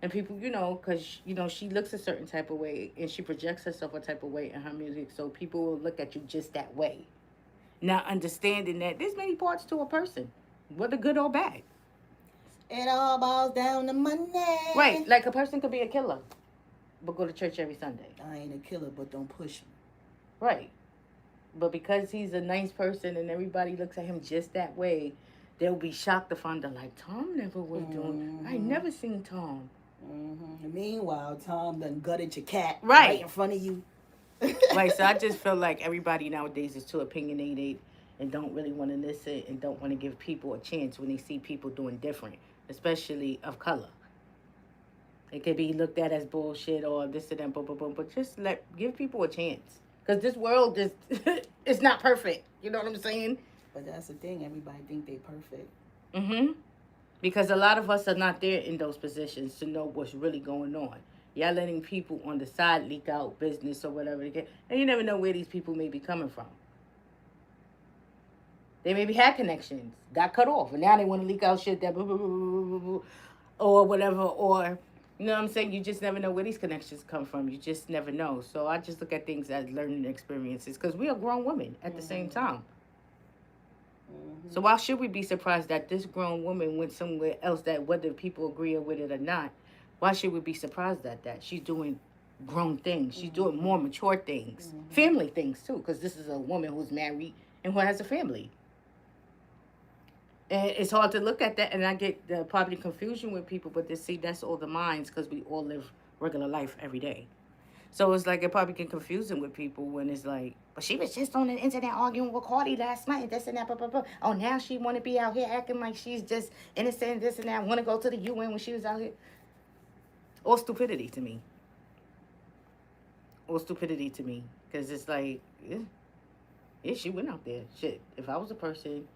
And people, you know, because, you know, she looks a certain type of way and she projects herself a type of way in her music. So people will look at you just that way. Now, understanding that there's many parts to a person, whether good or bad. It all boils down to money. Right. Like a person could be a killer, but go to church every Sunday. I ain't a killer, but don't push him. Right. But because he's a nice person and everybody looks at him just that way, they'll be shocked to find out, like, Tom never was doing. I never seen Tom. Meanwhile, Tom done gutted your cat right in front of you. Right. So I just feel like everybody nowadays is too opinionated and don't really want to listen and don't want to give people a chance when they see people doing different, especially of color. It could be looked at as bullshit or this and that, but just give people a chance. Because this world is, it's not perfect. You know what I'm saying? But that's the thing. Everybody think they perfect. Mm-hmm. Because a lot of us are not there in those positions to know what's really going on. Y'all letting people on the side leak out business or whatever they get. And you never know where these people may be coming from. They maybe had connections, got cut off, and now they want to leak out shit that or whatever, or you know what I'm saying? You just never know where these connections come from. You just never know. So I just look at things as learning experiences because we are grown women at the same time. So why should we be surprised that this grown woman went somewhere else that whether people agree with it or not, why should we be surprised at that? She's doing grown things. She's doing more mature things. Family things too, because this is a woman who's married and who has a family. And it's hard to look at that, and I get the probably confusion with people, but see, that's all the minds because we all live regular life every day. So it's like it probably get confusing with people when it's like, but she was just on the internet arguing with Cardi last night, this and that, blah, blah, blah. Oh, now she want to be out here acting like she's just innocent, this and that, want to go to the UN when she was out here. All stupidity to me. All stupidity to me. Because it's like, yeah, she went out there. Shit, if I was a person,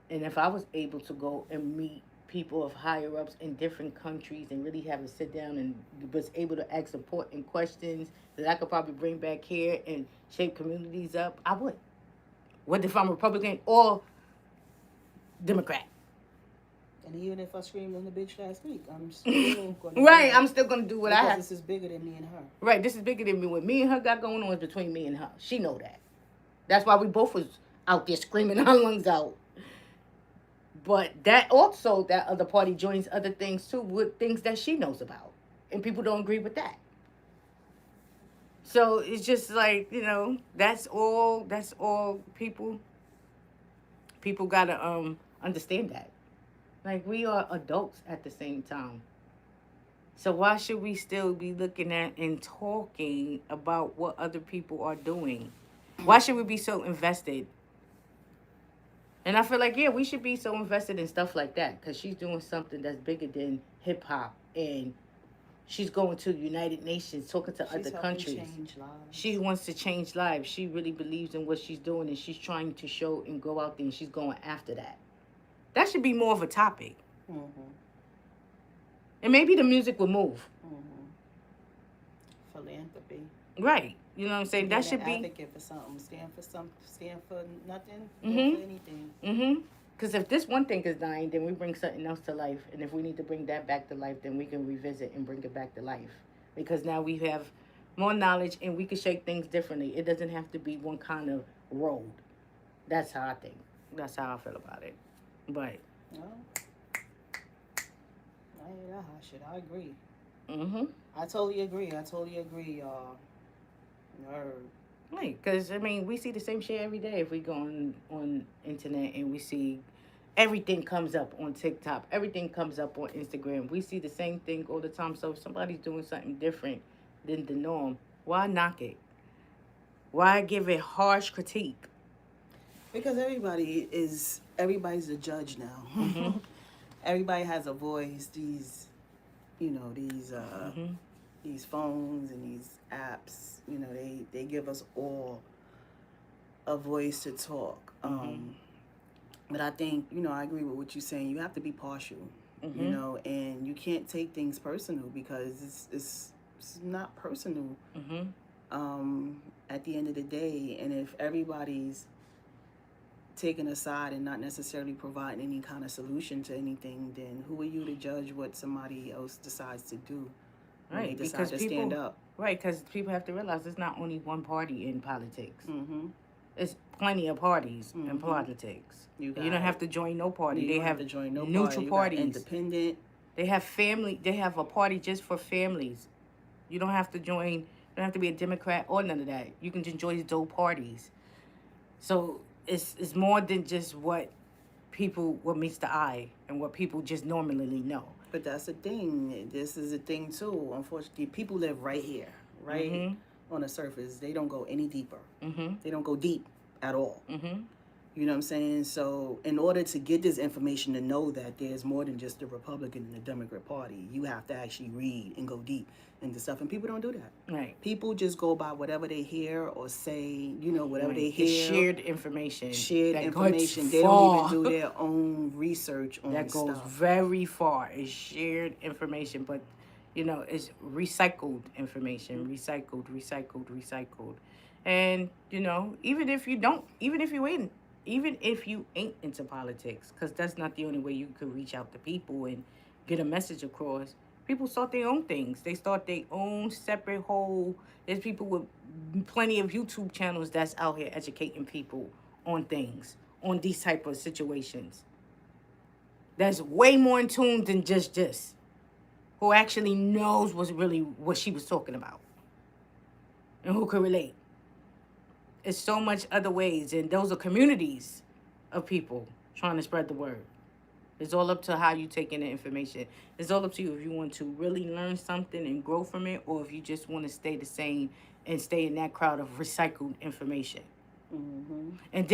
and if I was able to go and meet people of higher ups in different countries and really have a sit down and was able to ask important questions that I could probably bring back here and shape communities up, I would. What if I'm Republican or Democrat? And even if I screamed on the bitch last week, I'm still going to right, I'm still going to do what I have. Because this is bigger than me and her. Right, this is bigger than me. What me and her got going on is between me and her. She know that. That's why we both was out there screaming our lungs out. But that also, that other party joins other things too with things that she knows about. And people don't agree with that. So it's just like, you know, that's all people gotta understand that. Like, we are adults at the same time. So why should we still be looking at and talking about what other people are doing? Why should we be so invested? And I feel like, yeah, we should be so invested in stuff like that because she's doing something that's bigger than hip hop, and she's going to United Nations, talking to other countries. Change lives. She wants to change lives. She really believes in what she's doing, and she's trying to show and go out there, and she's going after that. That should be more of a topic. Mm-hmm. And maybe the music will move. Mm-hmm. Philanthropy. Right. You know what I'm saying? That should be. Advocate for something. Stand for nothing. Mm-hmm. For anything. Mm-hmm. Because if this one thing is dying, then we bring something else to life. And if we need to bring that back to life, then we can revisit and bring it back to life. Because now we have more knowledge and we can shape things differently. It doesn't have to be one kind of road. That's how I think. That's how I feel about it. But. Well, I hear that hot shit. I agree. Mm-hmm. I totally agree, y'all. Right, because, I mean, we see the same shit every day if we go on internet and we see everything comes up on TikTok. Everything comes up on Instagram. We see the same thing all the time. So if somebody's doing something different than the norm, why knock it? Why give it harsh critique? Because everybody's a judge now. Mm-hmm. Everybody has a voice. These phones and these apps, they give us all a voice to talk. But I think, I agree with what you're saying. You have to be partial, and you can't take things personal because it's not personal. At the end of the day, and if everybody's taking a side and not necessarily providing any kind of solution to anything, then who are you to judge what somebody else decides to do? Right, they decide to stand up. Right, because people have to realize there's not only one party in politics. Mm-hmm. It's plenty of parties in politics. You don't have to join no party. They have neutral parties. Independent. They have family. They have a party just for families. You don't have to join. You don't have to be a Democrat or none of that. You can just join those parties. So it's more than just what meets the eye and what people just normally know. But that's the thing. This is a thing too. Unfortunately, people live right here, right on the surface. They don't go any deeper. They don't go deep at all. You know what I'm saying? So in order to get this information to know that there's more than just the Republican and the Democrat Party, you have to actually read and go deep into stuff. And people don't do that. Right. People just go by whatever they hear or say, you know, whatever they It's hear. shared information. Shared that information. goes They far. don't even do their own research on That goes stuff. very far. It's shared information, but you know, it's recycled information. Recycled. And you know, even if you ain't into politics, because that's not the only way you could reach out to people and get a message across. People start their own things. They start their own separate whole. There's people with plenty of YouTube channels that's out here educating people on things, on these type of situations. That's way more in tune than just this. Who actually knows what she was talking about. And who could relate. It's so much other ways. And those are communities of people trying to spread the word. It's all up to how you take in the information. It's all up to you if you want to really learn something and grow from it, or if you just want to stay the same and stay in that crowd of recycled information. Mm-hmm. And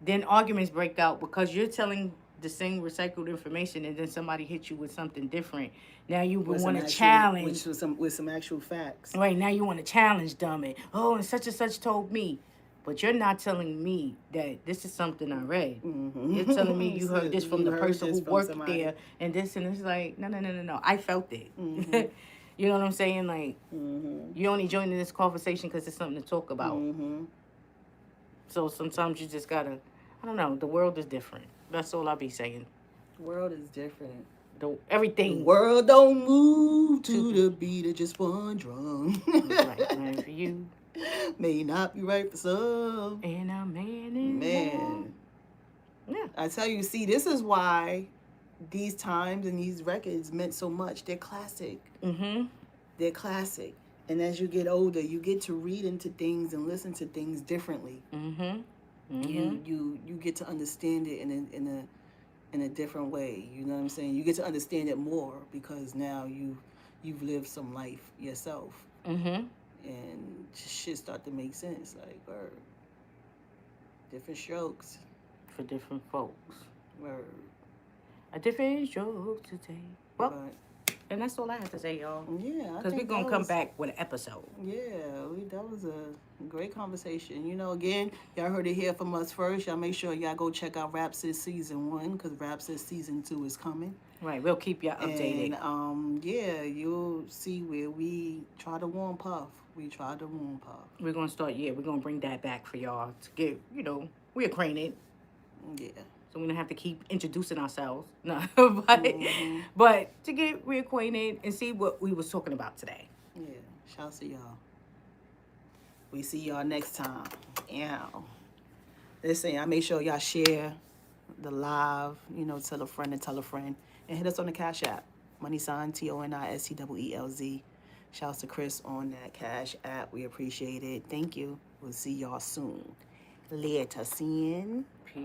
then arguments break out because you're telling the same recycled information, and then somebody hits you with something different. Now you want to challenge with some actual facts. Right, now you want to challenge them and and such told me. But you're not telling me that this is something I read. Mm-hmm. You're telling me you heard this from the person who worked somebody. there and this, and it's like, no. I felt it. Mm-hmm. You know what I'm saying? Like, mm-hmm. you only joining this conversation because it's something to talk about. Mm-hmm. So sometimes you just gotta, I don't know, the world is different. That's all I be saying. The world is different. Everything. The world don't move to the beat of just one drum. Right for you. May not be right for some. And a man. Yeah. I tell you, see, this is why these times and these records meant so much. They're classic. Mm-hmm. They're classic. And as you get older, you get to read into things and listen to things differently. Mm-hmm. You get to understand it in a different way. You know what I'm saying? You get to understand it more because now you've lived some life yourself. Mm-hmm. And shit start to make sense. Like, word. Different strokes. For different folks. Word. A different stroke to take. Well, and that's all I have to say, y'all. Yeah. Because we're going to come back with an episode. Yeah. That was a great conversation. You know, again, y'all heard it here from us first. Y'all make sure y'all go check out RapSiS Season 1 because RapSiS Season 2 is coming. Right. We'll keep y'all updated. And, you'll see where we try to warm Puff. We're going to start, we're going to bring that back for y'all to get, reacquainted. Yeah. So we don't have to keep introducing ourselves. No, mm-hmm. but to get reacquainted and see what we was talking about today. Yeah. Shouts to y'all. We see y'all next time. Yeah. Listen, I make sure y'all share the live, tell a friend. And hit us on the Cash App. $tonisteelz. Shouts to Chris on that Cash App. We appreciate it. Thank you. We'll see y'all soon. Later, sin. Peace.